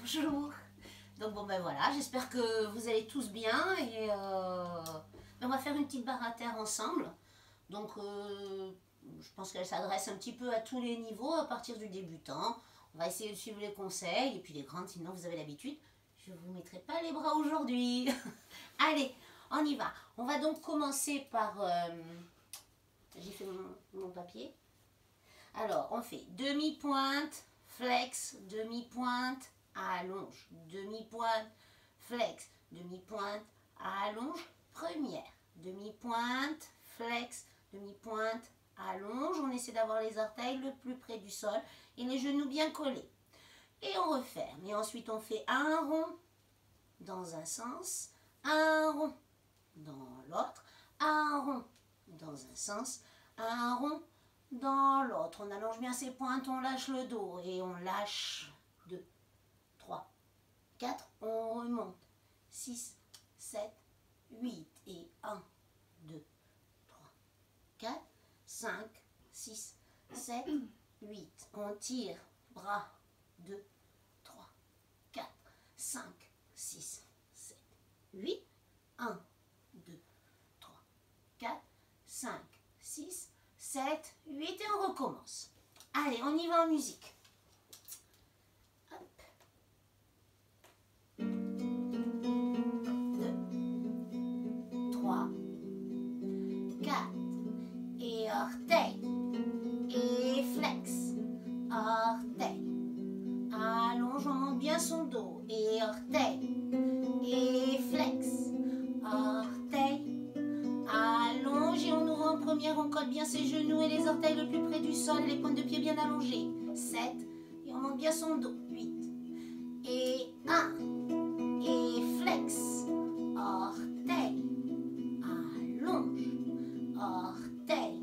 Bonjour. Donc bon ben voilà, j'espère que vous allez tous bien et on va faire une petite barre à terre ensemble. Donc je pense qu'elle s'adresse un petit peu à tous les niveaux à partir du débutant. On va essayer de suivre les conseils et puis les grandes, sinon vous avez l'habitude. Je ne vous mettrai pas les bras aujourd'hui. Allez, on y va. On va donc commencer par... j'ai fait mon papier. Alors, on fait demi-pointe, flex, demi-pointe, allonge, demi-pointe, flex, demi-pointe, allonge, première, demi-pointe, flex, demi-pointe, allonge. On essaie d'avoir les orteils le plus près du sol et les genoux bien collés. Et on referme. Et ensuite, on fait un rond dans un sens, un rond dans l'autre, un rond dans un sens, un rond dans l'autre. On allonge bien ses pointes, on lâche le dos et on lâche 2, 3, 4, on remonte 6, 7, 8 et 1, 2, 3, 4, 5, 6, 7, 8. On tire, bras, 2, 3, 4, 5, 6, 7, 8. 1, 2, 3, 4, 5, 6, 7, 8 et on recommence. Allez, on y va en musique. Hop. 2, 3, 4 et orteil et flex, orteil, allonge, on monte bien son dos et orteil et flex, orteil, allonge et on ouvre en première, on colle bien ses genoux et les orteils le plus près du sol, les pointes de pied bien allongées, 7 et on monte bien son dos, 8 et 1 et flex, orteil, allonge, orteil,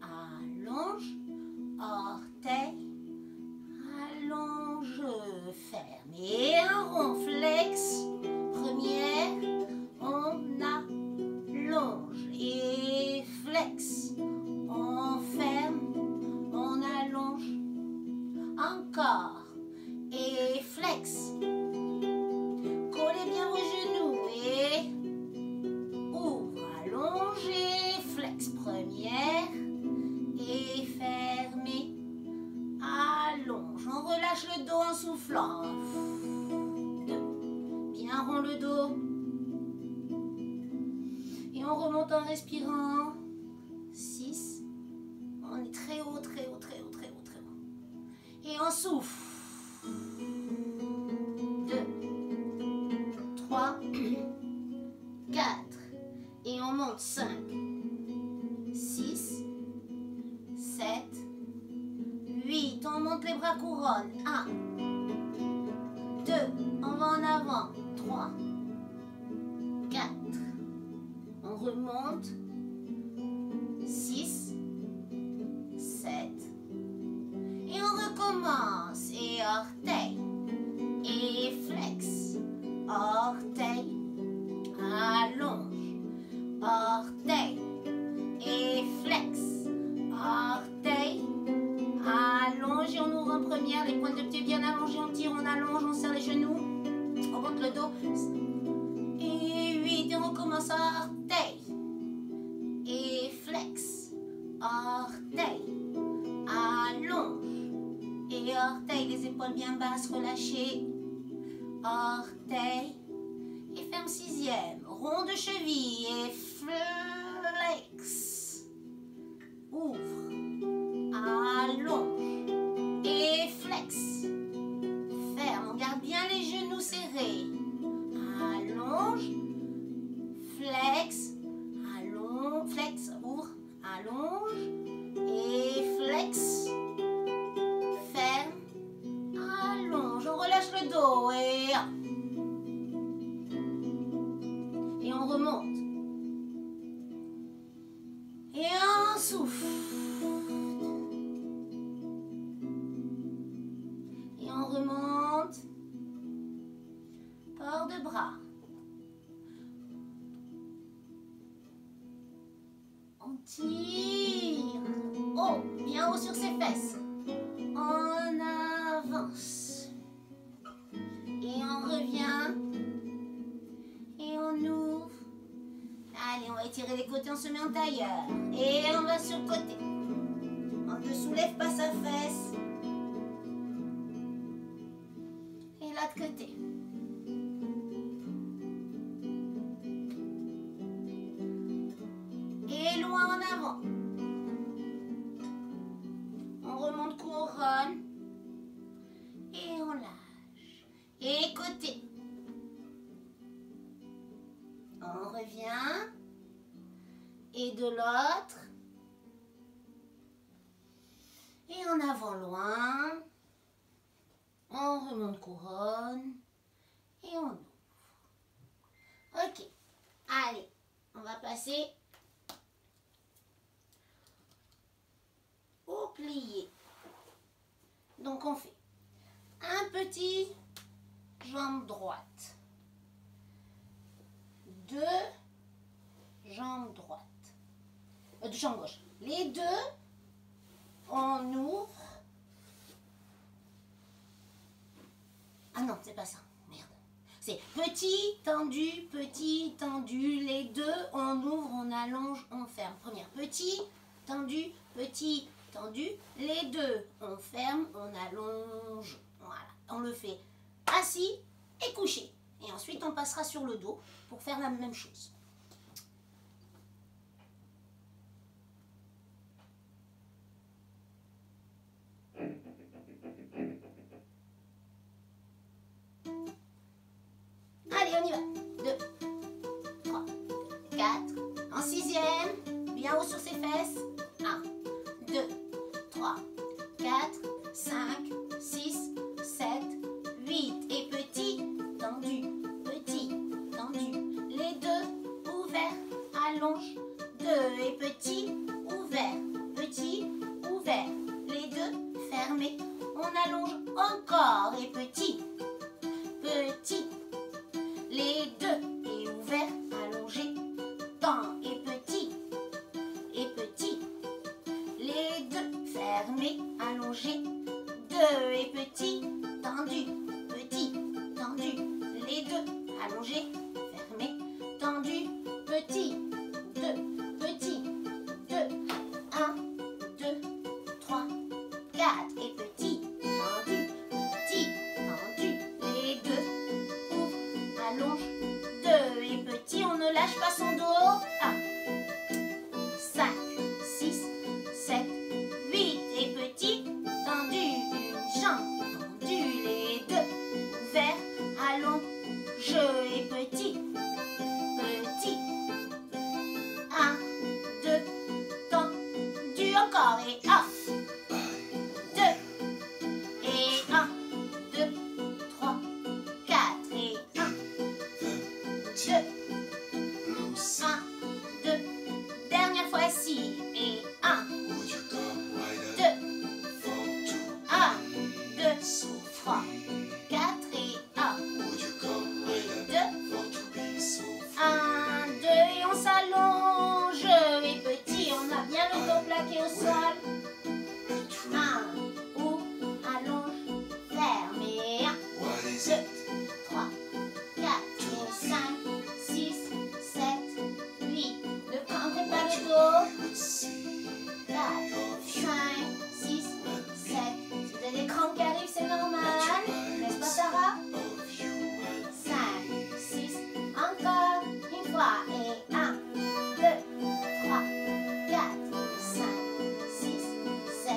allonge, orteil, allonge, ferme et un rond, flex, première, on allonge et flex, on ferme, on allonge, encore et flex, collez bien vos genoux et ouvre, allonge et flex, première et fermez, allonge, on relâche le dos en soufflant, 2, bien rond le dos et on remonte en respirant, 6, on est très haut, très haut, très haut, très haut, très haut et on souffle, 2, 3, 4 et on monte, 5, 6, 7, 8, on monte les bras couronne, 1, 2, on va en avant, 3, 4, on remonte, 6, 7, et on recommence, et orteil, et flex, orteil, allonge, orteil, et flex, orteil, allonge, et on ouvre en première, les pointes de pied bien allongées, on tire, on allonge, on serre les genoux, on monte le dos, et 8, et on recommence, orteil, et flex, orteil, allonge, et orteil, les épaules bien basses, relâchées, orteil, et ferme 6e, rond de cheville, et flex, ouvre, allonge, et flex, ferme, on garde bien les genoux serrés, allonge, flex, allonge, flex, ouvre, allonge, et flex, ferme, allonge, on relâche le dos, et on remonte, et on souffle, et on remonte, port de bras, on tire, haut, bien haut sur ses fesses, on avance, étirer les côtés, on se met en tailleur. Et on va sur le côté. On ne soulève pas sa fesse. Et l'autre côté. Et loin en avant. On remonte couronne. Et on lâche. Et côté. On revient. Et de l'autre. Et en avant loin. On remonte couronne. Et on ouvre. Ok. Allez. On va passer au plié. Donc on fait un petit jambe droite. 2 jambes droites. Jambe gauche. Les deux, on ouvre. Ah non, c'est pas ça. Merde. C'est petit, tendu. Les deux, on ouvre, on allonge, on ferme. Première, petit, tendu. Les deux, on ferme, on allonge. Voilà. On le fait assis et couché. Et ensuite, on passera sur le dos pour faire la même chose. Allez, on y va. 2, 3, 4. En sixième, bien haut sur ses fesses. 1, 2, 3, 4, 5, 6, 7, 8. Et petit, tendu. Les deux, ouverts, allonge. 2 et petit, ouvert. Les deux, fermés. On allonge encore et petit. Les deux, et ouvert, allongé. Tend et petit. Les deux, fermés, allongés. 2 et petit, tendu. Les deux, allongés, fermés, tendu, petit. 2, 1, 2, 3, 4 et petit, tendu. Les deux, ouvre, allonge. 2 et petit, on ne lâche pas son dos. 1, 5, 6, 7, 8 et petit, tendu. Une jambe tendue. Les deux, ouvert, allonge et petit. 1, 2, tendu encore et 1, 2 et 1, 2, 3, 4 et 1, 2, 1, 2, dernière fois assis et 1, 2, 1, 2, 3, 4 et 1, 2, 1, 2 et on s'allonge et petit, on a bien le dos plaqué au sol. 1, ouvre, allonge, ferme et 1, 2, 3, 4 et 5, 6, 7, 8. Ne cambrez pas le dos. 4, 5, 6, 7. Si vous avez des crampes qui arrivent, c'est normal. N'est-ce pas, Sarah? 5, 6, encore une fois et 1, 2, 3, 4, 5, 6, 7,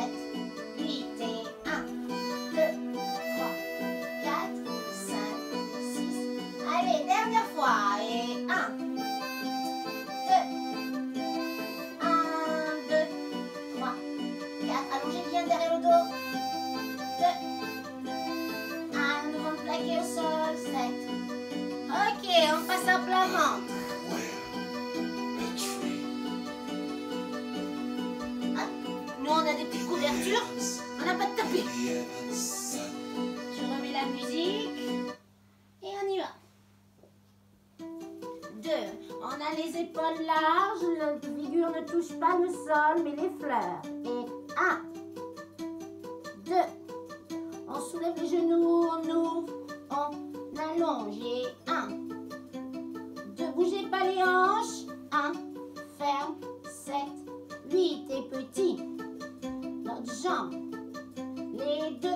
8 et 1, 2, 3, 4, 5, 6. Allez, dernière fois et 1, 2, 1, 2, 3, 4. Allongez bien derrière le dos. 2, 1, le ventre plaqué au sol. 7. Ok, on passe à plat ventre. Hop. Nous, on a des petites couvertures. On n'a pas de tapis. Je remets la musique. Et on y va. 2. On a les épaules larges. La figure ne touche pas le sol, mais les fleurs. Et 1, 2. On soulève les genoux, on ouvre, on allonge. Et 1, 2. Bougez pas les hanches. 1, Les 2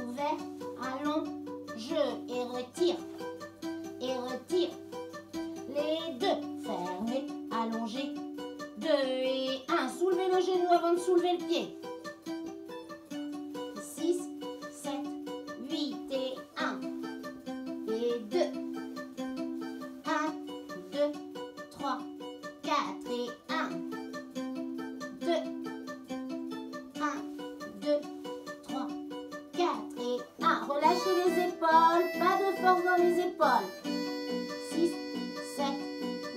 ouverts, allonge et retire. Et retire. Les 2 fermés, allongés. 2 et 1. Soulevez le genou avant de soulever le pied. 6, 7, 8 et 1. Et 2. 1, 2, 3, 4 et 1. 2. 1, 2, 3, 4 et 1. Relâchez les épaules. Pas de force dans les épaules. 6, 7,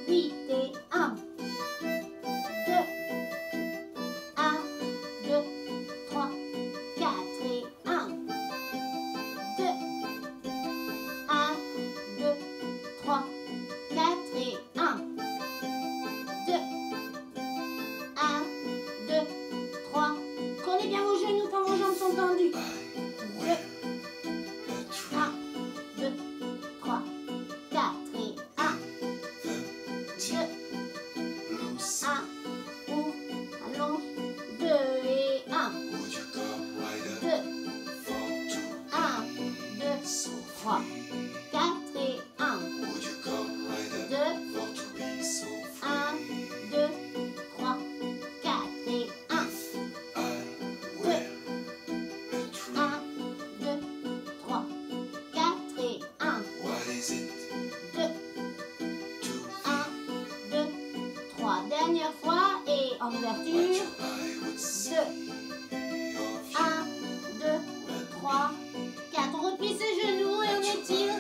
8 et 1. 2, 1, 2, 3, 4 et 1. 2, 1, 2, 3, 4 et 1. 2, 1, 2, 3. Collez bien vos genoux quand vos jambes sont tendues. 2, 1, 2, 3, 4 et 1. 2, 1, ouvre, allonge, 2 et 1. 2, 1, 2, 3, 4 et 1. 2, 1, 2, 3, 4 et 1. 2, 1, 2, 3, 4 et 1. 2, 1, 2, 3. Dernière fois et en ouverture. 2, 1, 2, 3, 4. On replie ses genoux et on étire.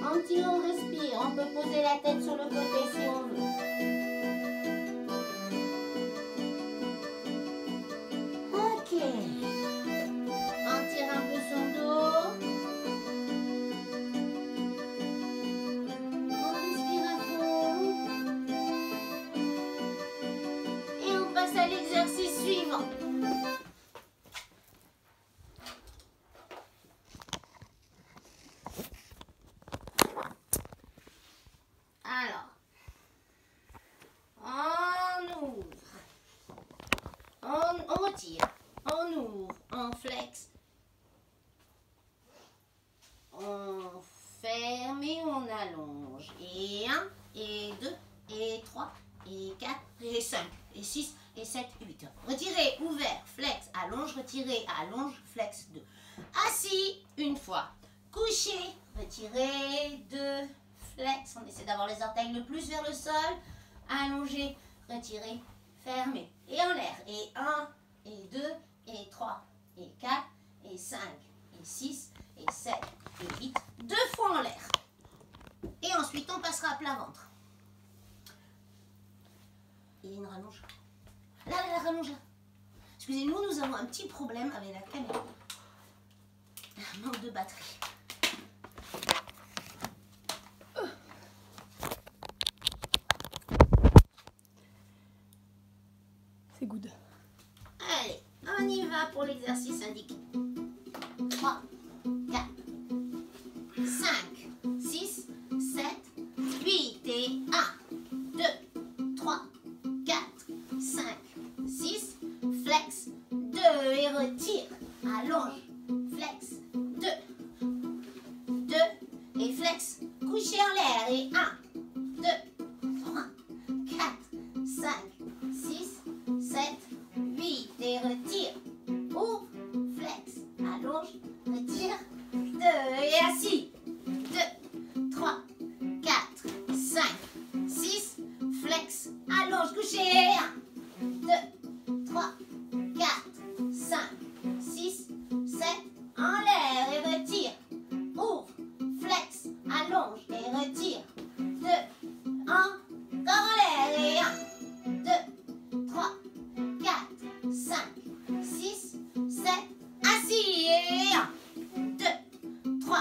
En tirant, on respire. On peut poser la tête sur le côté si on veut. Ok. On tire un peu son dos. On respire à fond. Et on passe à l'exercice suivant. Alors, on ouvre, on retire, on ouvre, on flex, on ferme et on allonge. Et 1, et 2, et 3, et 4, et 5, et 6, et 7, et 8. Retirez, ouvert, flex, allonge, retirez, allonge, flex, 2. Assis, une fois. Couché, retirez, 2, flex. On essaie d'avoir les orteils le plus vers le sol. Allongé, retiré, fermé. Et en l'air. Et 1, et 2, et 3, et 4, et 5, et 6, et 7, et 8. 2 fois en l'air. Et ensuite, on passera à plat ventre. Il y a une rallonge. Là, la rallonge là. Excusez-nous, nous avons un petit problème avec la caméra. Un manque de batterie. C'est good. Allez, on y va pour l'exercice indiqué. 3, 4, 5, 6, 7, 8 et 1, 2, 3, 4, 5, 6, flex, 2 et retire, allonge, flex, 2, 2 et flex, couché en l'air et 1, 2, 3, 4, 5, 6, 7, 8 et retire, ouvre, flex, allonge, retire, 2 et assis, 2, 3, 4, 5, 6, flex, allonge, couché, 1, 2, 3, 4, 5, 6, 7, en l'air et retire, ouvre, flex, allonge et retire, 2, 1, encore en l'air et 1, 2, 3, 4, 5, 6, 7, assis et 1, 2, 3,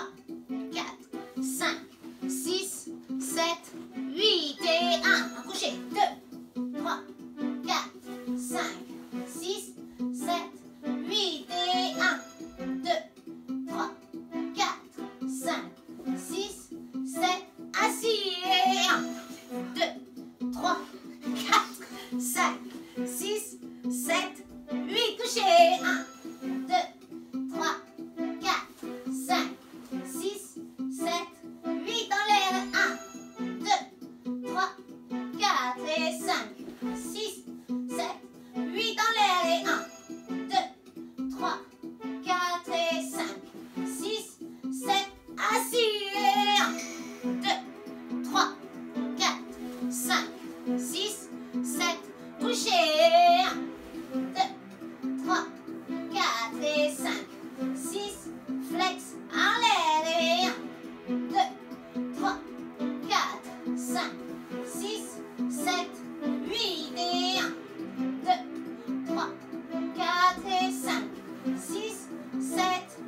4, 5, 6, 7, 8 et 1, couché, 2, 3, 4, 5, 6, 7, 8 et 1, 2, 3, 4, 5, 6, 7, assis et 1, 2, 3, 4, 5, 6, 7, toucher. 1, 2, 3, 4, 5, 6, 7, 8 en l'air. 1, 2, 3, 4 et 5, 6, 7, 8 en l'air. Et 1, 2, 3, 4 et 5, 6, 7, assis. Et 1, 2, 3, 4, 5, 6, 7, touché. 1, 2, 3, 4 et 5, 6, flex en l'air. Et 1, 2, 3, 4, 5, 6, 7, 8 et 1, 2, 3, 4 et 5, 6, 7,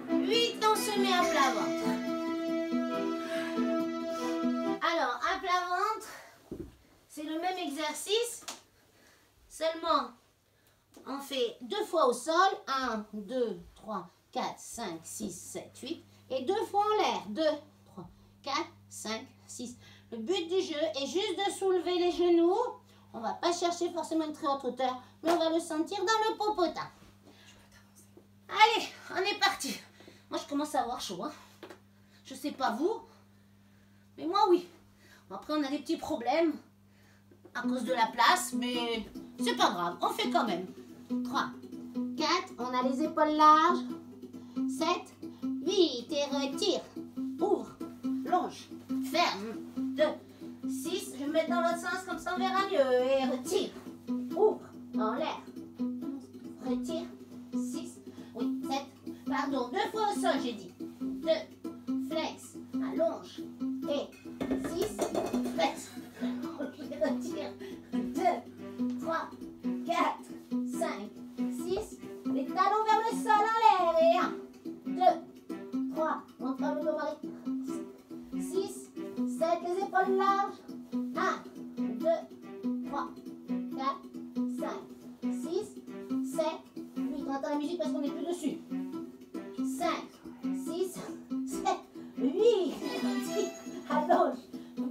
8. On se met à plat ventre. Alors, à plat ventre, c'est le même exercice, seulement on fait 2 fois au sol, 1, 2, 3, 4, 5, 6, 7, 8, et 2 fois en l'air, 2, 3, 4, 5, 6. Le but du jeu est juste de soulever les genoux. On ne va pas chercher forcément une très haute hauteur, mais on va le sentir dans le popotin. Allez, on est parti. Moi, je commence à avoir chaud. Hein. Je sais pas vous, mais moi, oui. Après, on a des petits problèmes à cause de la place, mais c'est pas grave, on fait quand même. 3, 4, on a les épaules larges. 7, 8, et retire. Ouvre, longe, ferme. 2, 6, je vais me mettre dans l'autre sens, comme ça on verra mieux. Et retire, ouvre, en l'air. Retire, 6, oui, 7, pardon, 2 fois au sol j'ai dit. 2, flex, allonge, et 6, flex, retire, 2, 3, 4, 5, 6, les talons vers le sol en l'air, et 1, 2, 3, montre le dos Marie, 6, 7, les épaules larges, 1, 2, 3, 4, 5, 6, 7, 8, on entend la musique parce qu'on n'est plus dessus, 5, 6, 7, 8, allonge,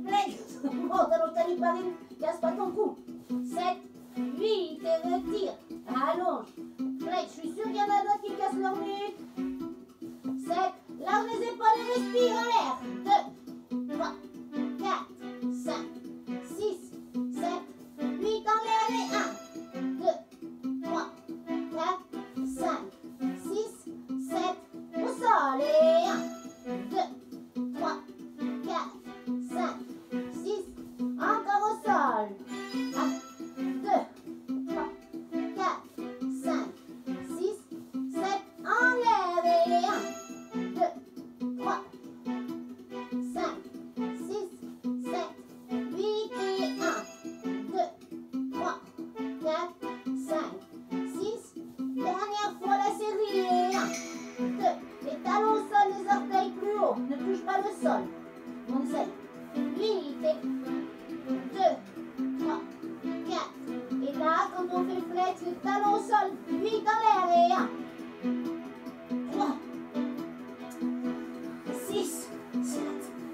flex, monte, allonge ta nuque Marine, casse pas ton cou, 7, 8, et retire, allonge, flex, je suis sûre qu'il y en a d'autres qui cassent leur nuque, 7, lâche les épaules et respire en l'air, 2, 3, 4, 5, 6, 7, 8 en l'air et 1, 2, 3, 4, 5, 6, 7, au sol et 1, 2, 3, 4, 5, 6, encore au sol. 1, 2, 3, 4, 5, 6, 7, en l'air et 1, 2, 3, 5, 6, 7, 8 et 1, 2, 3, 4, 5, 6, dernière fois la série et 1, 2, les talons au sol, les orteils plus haut, ne touche pas le sol, on essaye, 8 et 2, 3, 4, et là quand on fait flex, les talons au sol, 8 en l'air et 1, 3, 6, 7,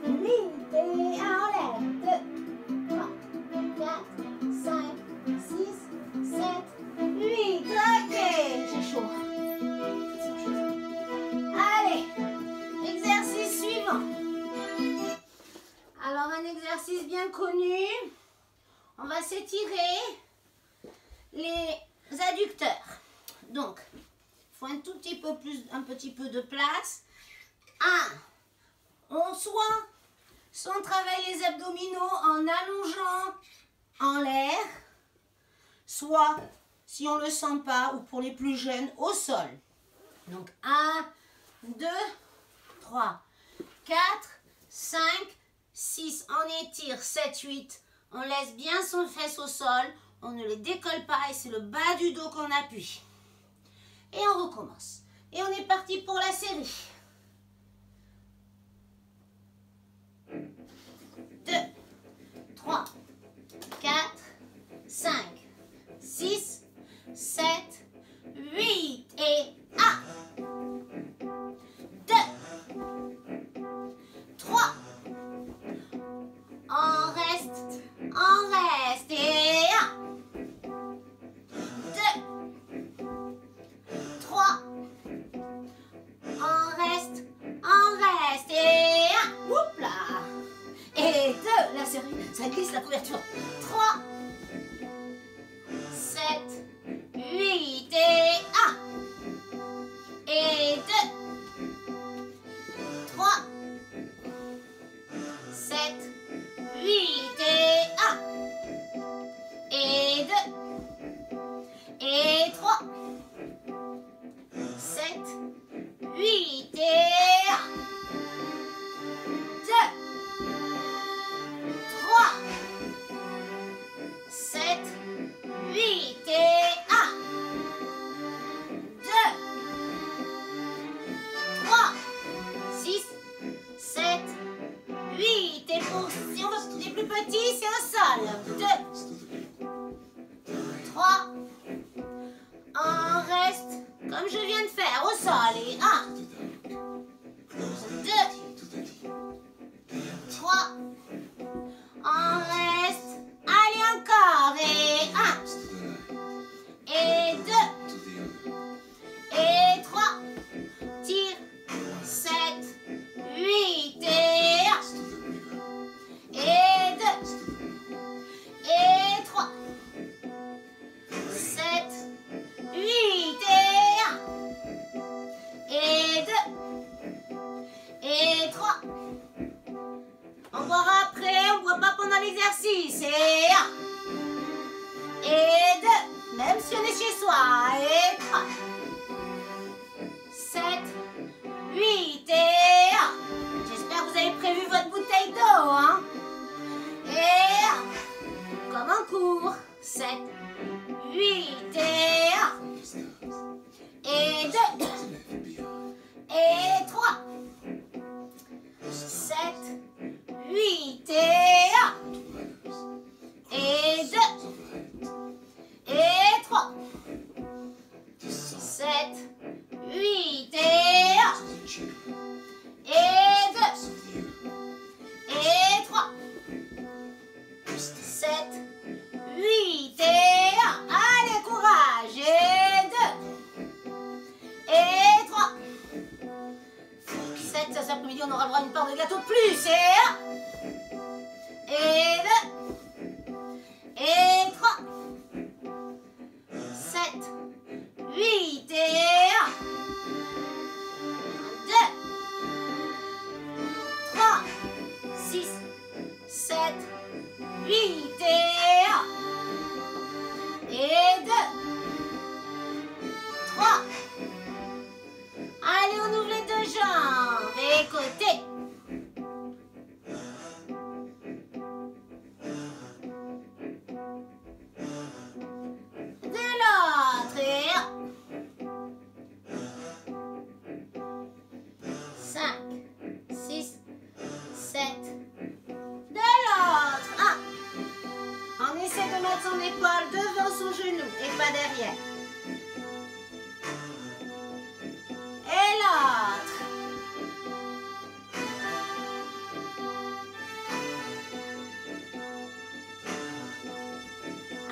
8 et 1 en l'air, 2, 3, 4, 5, 6, 7, 8, ok, j'ai chaud. Allez, exercice suivant. Alors un exercice bien connu, on va s'étirer les adducteurs. Donc, il faut un tout petit peu plus, un petit peu de place. Soit on travaille les abdominaux en allongeant en l'air, soit, si on ne le sent pas, ou pour les plus jeunes, au sol. Donc 1, 2, 3, 4, 5, 6, on étire, 7, 8, on laisse bien son fesse au sol, on ne les décolle pas et c'est le bas du dos qu'on appuie. Et on recommence. Et on est parti pour la série. 2, 3, 4, 5, 6, 7, 8 et 1, 2, 3, on reste et 1, 2, ça glisse la couverture. 3, 7, 8 et 1. Et 2, 3, 7, 8 et 1. Et 2, et 3, 7, 8 et 1. 2, 3, 7, 8 et 1. 2, 3, 6, 7, 8. Et pour, si on veut les plus petits, c'est au sol. 2, 3. On reste comme je viens de faire au sol. Et 1, 2, 3. On reste. Allez encore. Et 1. Et 2. Et 3. Tire. 7, 8 et 1. Et 2. Et 3. 7, 8 et 1. Et 2. Et 3. On boira après, on ne boit pas pendant l'exercice. Et 1. Et 2. Même si on est chez soi. Et 3. 7, 8 et 1. J'espère que vous avez prévu votre bouteille d'eau. Hein? Et 1. Comme en cours. 7, 8 et 1. Et 2. Et 3. 7, 8 et 1. Et 2. Et 3. 7, 8 et 1. Et 2. Et 3. 7, 8 et 1. Allez, courage. Et 2. Et 3. 7, cet après-midi, on aura le droit à une part de gâteau de plus. Et 1. Et 2. Et 3. 7, 8 et 1. 2. 3. 6, 7, 8 et 1. Et 2. 3. Allez, on ouvre les deux jambes. Et côté. De l'autre. Et 1. 5, 6, 7. De l'autre. 1. On essaie de mettre son épaule devant son genou et pas derrière. Et l'autre.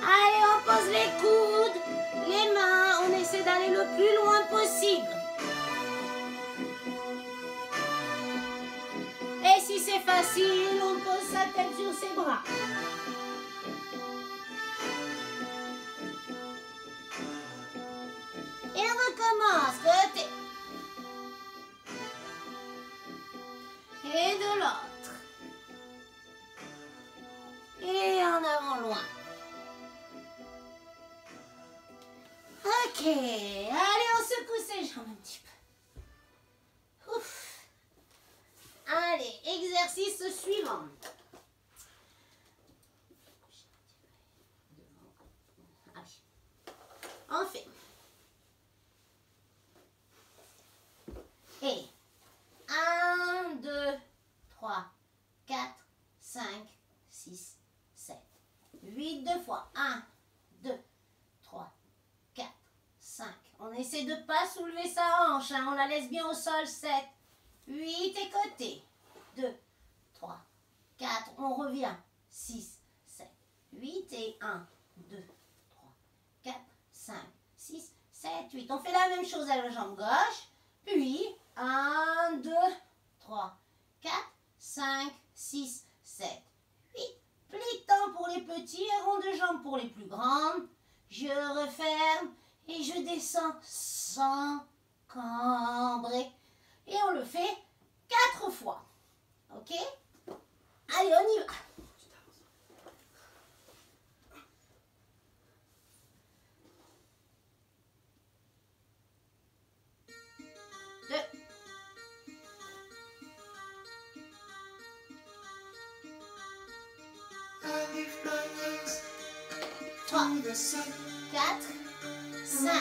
Allez, on pose les coudes, les mains, on essaie d'aller le plus loin possible. Et si c'est facile, on pose sa tête sur ses bras. Et on recommence, côté. Et de l'autre. Et en avant loin. Ok, allez, on secoue ses jambes un petit peu. Ouf. Allez, exercice suivant. On fait. Et 1, 2, 3, 4, 5, 6, 7, 8 deux fois. 1, 2, 3, 4, 5. On essaie de ne pas soulever sa hanche, hein. On la laisse bien au sol. 7, 8 et côté. 2, 3, 4. On revient. 6, 7, 8 et 1, 2, 3, 4, 5, 6, 7, 8. On fait la même chose à la jambe gauche. Puis 1, 2, 3, 4, 5, 6, 7, 8. Pli de temps pour les petits et rond de jambes pour les plus grandes. Je referme et je descends sans cambrer. Et on le fait 4 fois. Ok? Allez, on y va. 2, 3, 4, 5,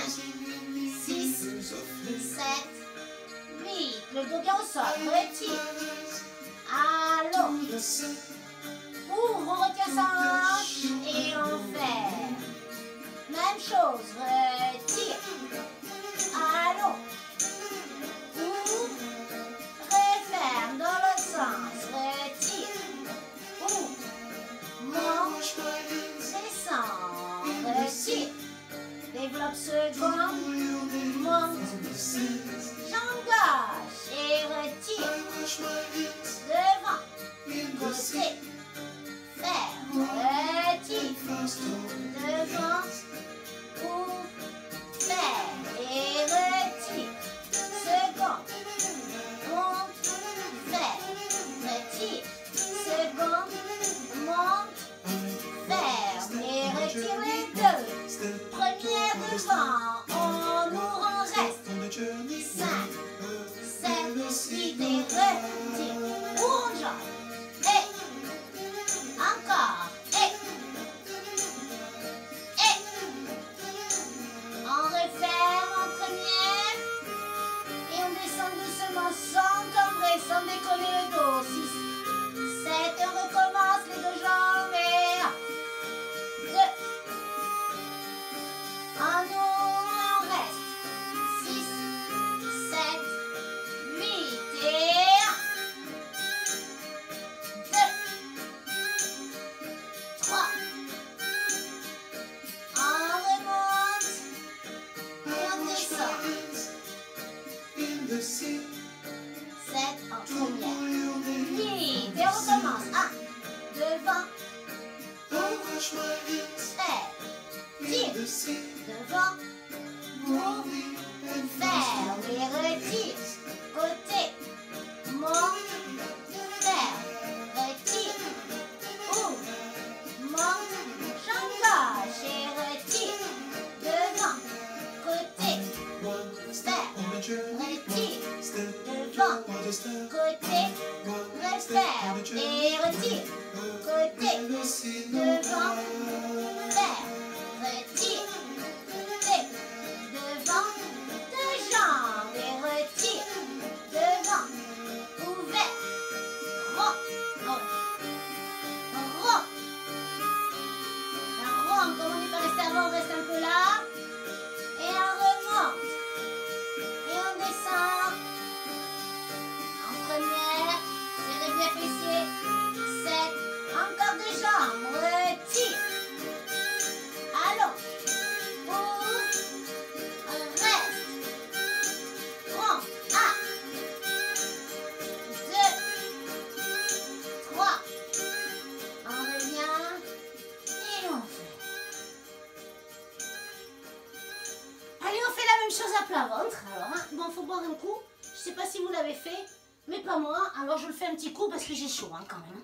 6, 7, 8. Le dos bien au sol. Retire. Allons. Ouvre, on retient sa hanche et on ferme. Même chose. Retire. Allons. Ouvre. Referme dans l'autre sens. Retire. Ouvre. Monte. Descend. Retire. Développe second. Monte. Jambe gauche et retire. Devant. Côté. Ferme. Retire. Devant. Ouvre. Ferme. Et retire. Second. Monte. Ferme. Retire. Second. Monte. Ferme. Et retire les deux. Première devant. On ouvre, on reste. 5, 7, 8 et retire. Ouvre jambe. Et. Encore. Et. On referme en première. Et on descend doucement sans cambrer, sans décoller le dos. 6, 7 et on recommence les deux jambes. Et 1, 2. On ouvre, on reste. 6, 7, 8 et 1, 2, 3. On remonte et on descend. 7 en première. 8 et on recommence. 1, devant. Ouvre. Tire. Devant. Ouvre. Ferme et retire. Côté. Monte. Ferme. Retire. Ouvre. Monte. Jambe gauche et retire. Devant. Côté. Ferme. Retire. Devant. Côté. Referme et retire. Côté. Devant. Ferme. Retire. Côté. Devant. Deux jambes et retire. Devant. Ouvert. Rond. Rond. Un rond, comme on n'est pas resté avant, on reste un peu là. Et on remonte. Et on descend. En première. Serrez bien fessier. 7. Encore deux jambes. Retire. Allons. Ouvre. Reste. Prends. 1, 2, 3. On revient. Et on fait. Allez, on fait la même chose à plat ventre. Alors, hein, bon, faut boire un coup. Je sais pas si vous l'avez fait, mais pas moi. Alors, je le fais un petit coup parce que j'ai chaud, hein, quand même.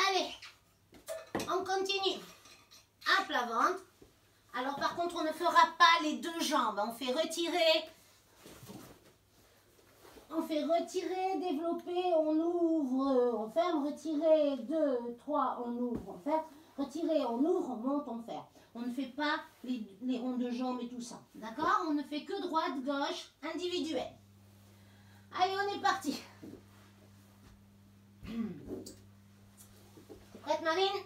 Allez, on continue. À plat ventre. Alors, par contre, on ne fera pas les deux jambes. On fait retirer. On fait retirer, développer, on ouvre, on ferme, retirer, 2, 3, on ouvre, on ferme, retirer, on ouvre, on monte, on ferme. On ne fait pas les ronds de jambes et tout ça. D'accord? On ne fait que droite, gauche, individuel. Allez, on est parti. Prête, Marine?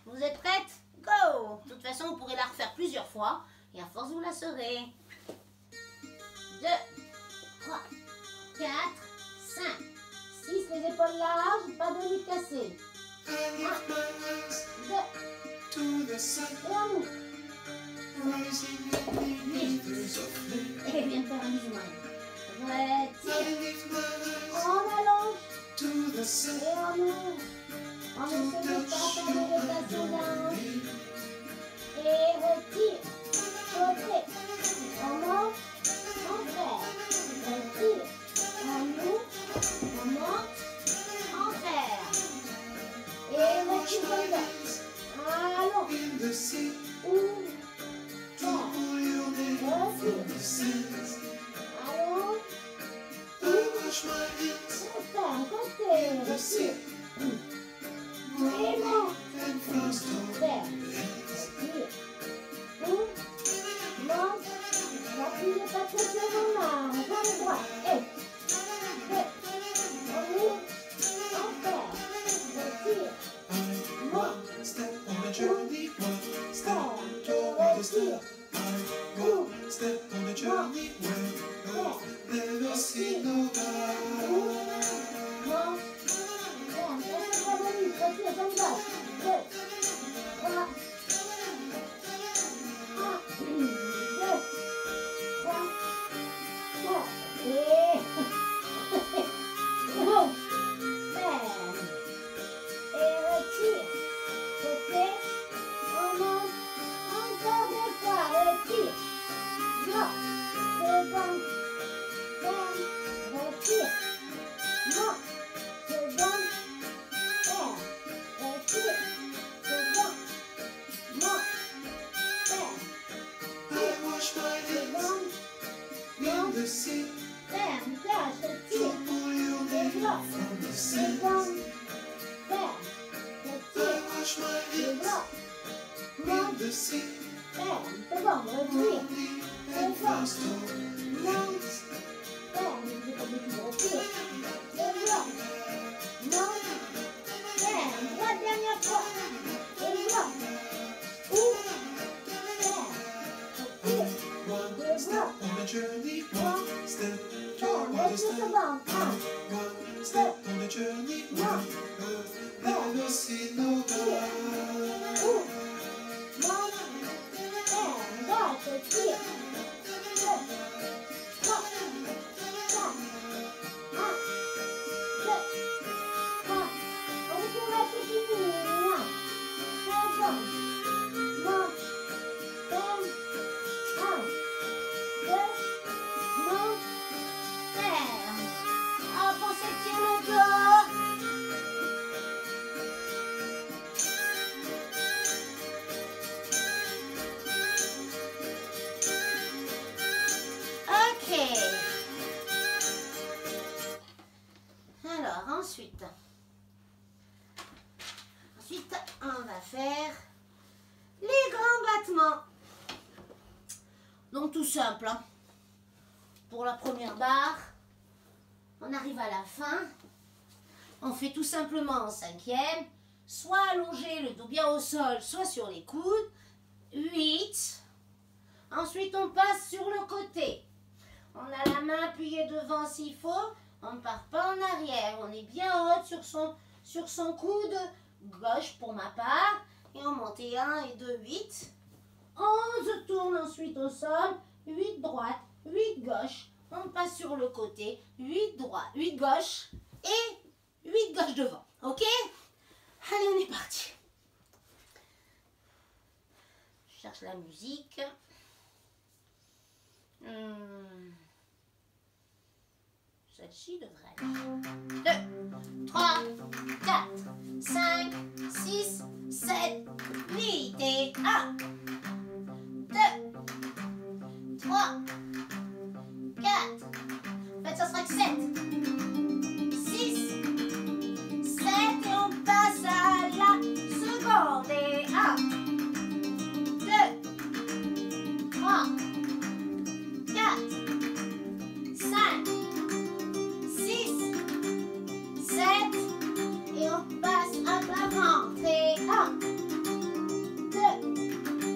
Vous êtes prête? Go! De toute façon, vous pourrez la refaire plusieurs fois. Et à force, vous la serez. 2, 3, 4, 5, 6, les épaules larges, pas de nuque cassée. 1, 2, et on ouvre. Et viens faire un bisou, Marine. retire. On allonge. Et on ouvre. On essaie de pas faire de rotation d'un. Et retire. Côté. On monte. On fait. Retire. On ouvre. On monte. On fait. Et retire comme ça. Allons. Ouvre. Retire. Allons. Ferme, côté, retire. Et monte. Ferme. Retire. Ouvre. Monte. N'appuyez pas trop sur vos mains. Jambe droite. Et. On ouvre. On ferme. Retire. Monte. Retire. Step on a journey where never see no God. Ensuite, on va faire les grands battements. Donc tout simple. Hein. Pour la première barre, on arrive à la fin. On fait tout simplement en cinquième. Soit allongé, le dos bien au sol, soit sur les coudes. 8. Ensuite, on passe sur le côté. On a la main appuyée devant s'il faut. On ne part pas en arrière. On est bien haute sur son coude gauche pour ma part. Et on monte 1 et 2, 8. 11 tourne ensuite au sol. 8 droite, 8 gauche. On passe sur le côté. 8 droite, 8 gauche et 8 gauche devant. Ok? Allez, on est parti. Je cherche la musique. Celle-ci devrait aller. 2, 3, 4, 5, 6, 7, 8 et 1, 2, 3, 4. En fait, ça sera que 7. 6, 7 et on passe à la seconde. Et 1, 2, 3, 4, 5, 6, 7 et on passe à l'avant. Et 1, 2,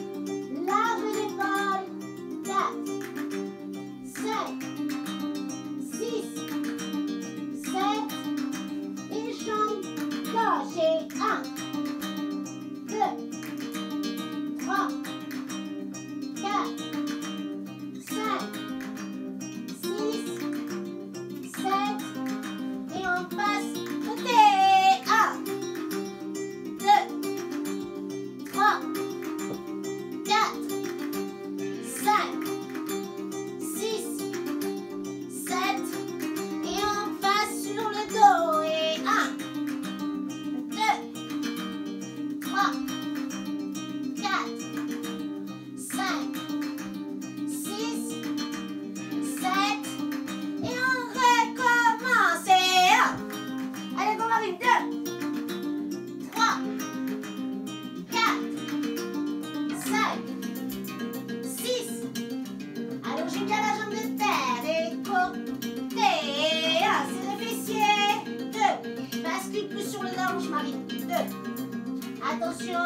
attention.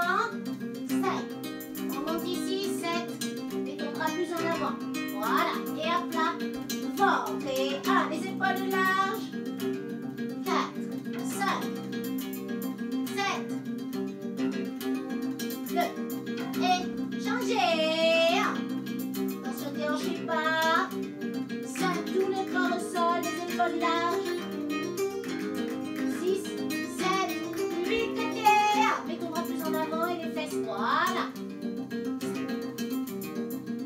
5. On monte ici, 7. Et on bras plus en avant. Voilà. Et à plat. Ventre et 1. Les épaules larges. 4, 5, 7. 2. Et changez. 1. Attention, déhanchez pas. 5. Tous les corps au sol. Les épaules larges. 6, 7, 8, côté. Mets ton bras plus en avant et les fesses. Voilà.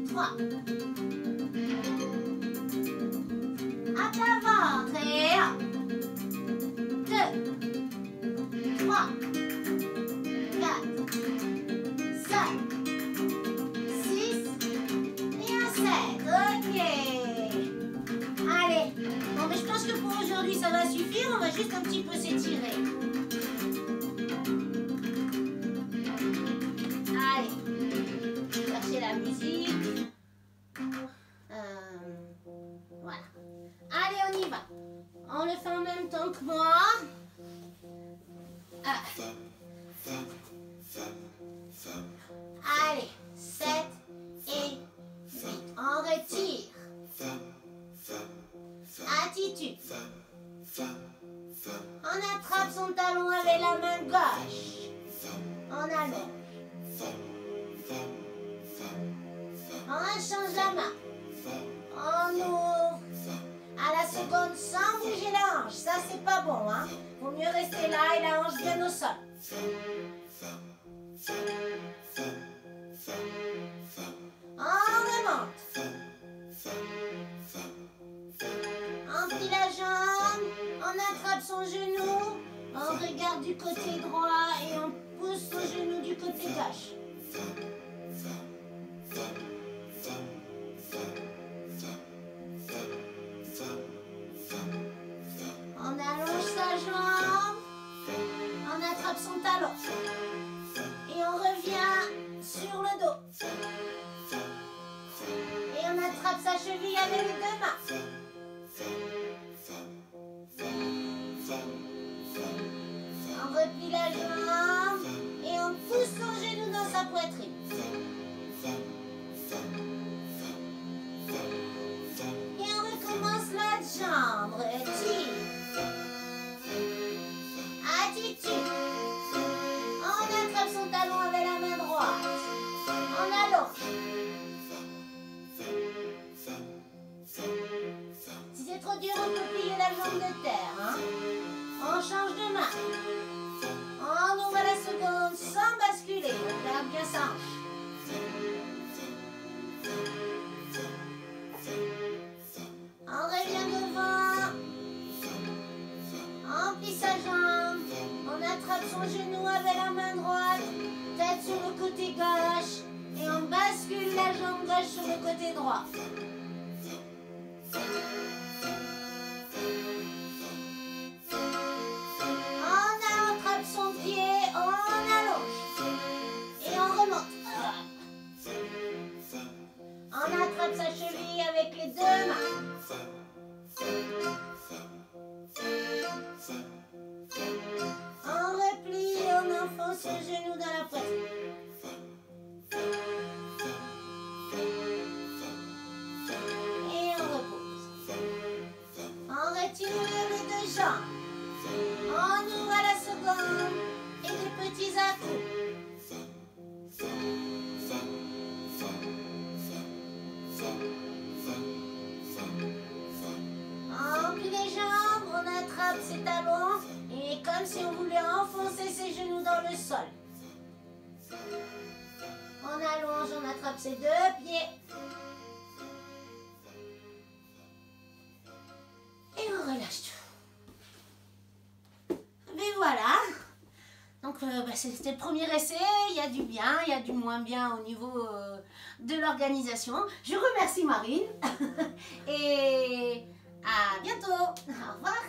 3. À plat ventre et 1, 2, 3, 4, 5, 6 et un 7. Ok. Allez. Bon, mais je pense que pour aujourd'hui, ça va suffire. On va juste un petit peu s'étirer. Allez. Cherchez la musique. Voilà. Allez, on y va. On le fait en même temps que moi. Ah. Allez, 7 et 8. On retire. Attitude. On attrape son talon avec la main gauche. On allonge. On change la main. On ouvre. À la seconde, sans bouger la hanche. Ça, c'est pas bon, hein. Vaut mieux rester là et la hanche bien au sol. On remonte. On plie la jambe. On attrape son genou. On regarde du côté droit et on pousse son genou du côté gauche. On allonge sa jambe, on attrape son talon et on revient sur le dos. Et on attrape sa cheville avec les deux mains. On replie la jambe et on pousse son genou dans sa poitrine. Et on recommence la jambe, retire. Attitude. On attrape son talon avec la main droite. On allonge. Si c'est trop dur, on peut plier la jambe de terre. Hein? On change de main. On ouvre à la seconde sans basculer. On garde bien sa hanche. On revient devant. On plie sa jambe. On attrape son genou avec la main droite. Tête sur le côté gauche. Et on bascule la jambe gauche sur le côté droit. On attrape son pied. On allonge. Et on remonte. On attrape sa cheville avec les deux mains. On replie et on enfonce le genou dans la poitrine. Et on repose. On retire les deux jambes. On ouvre à la seconde et des petits à-coups. On plie les jambes, on attrape ses talons et comme si on voulait enfoncer ses genoux dans le sol. On allonge, on attrape ses deux pieds. Et on relâche tout. Mais voilà. Donc c'était le premier essai, il y a du bien, il y a du moins bien au niveau de l'organisation. Je remercie Marine et à bientôt. Au revoir.